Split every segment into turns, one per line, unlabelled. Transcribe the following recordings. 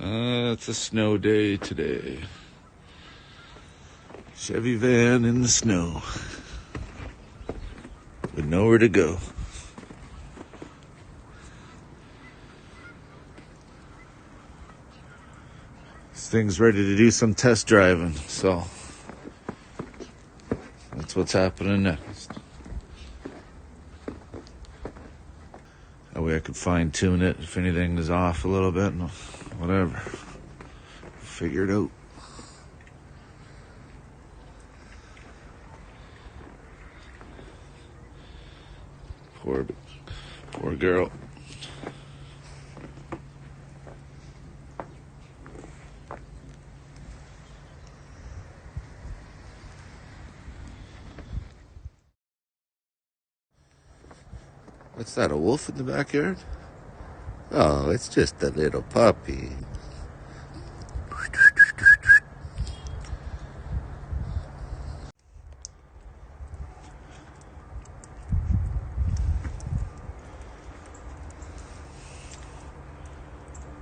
It's a snow day today. Chevy van in the snow. With nowhere to go. This thing's ready to do some test driving, so that's what's happening next. That way I could fine tune it if anything is off a little bit and whatever. Figure it out. Poor girl. What's that, a wolf in the backyard? Oh, it's just a little puppy.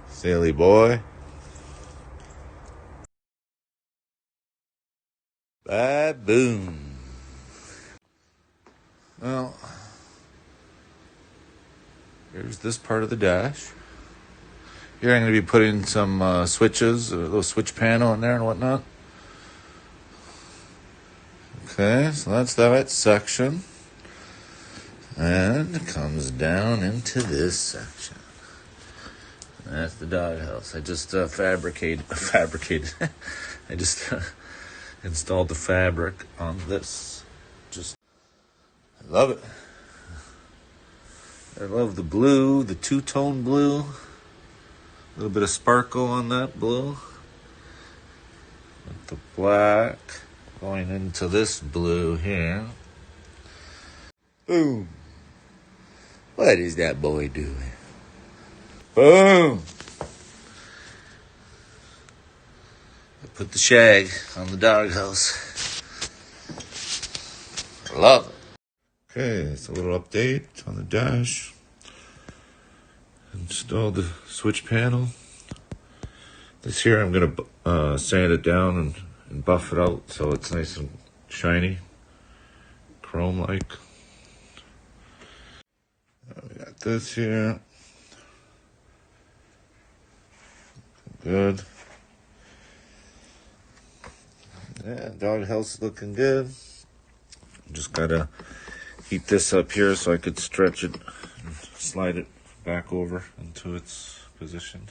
Silly boy. Baboon. Well, here's this part of the dash. Here I'm going to be putting some switches, a little switch panel in there and whatnot. Okay, so that's that section. And it comes down into this section. That's the doghouse. I just fabricated. I just installed the fabric on this. I love it. I love the blue, the two-tone blue. A little bit of sparkle on that blue. With the black going into this blue here. Boom. What is that boy doing? Boom! I put the shag on the doghouse. Love it. Okay, it's a little update on the dash. Installed the switch panel. This here I'm going to sand it down and buff it out so it's nice and shiny, chrome-like. We got this here. Good. Yeah, doghouse is looking good. Just gotta heat this up here so I could stretch it and slide it back over into its position.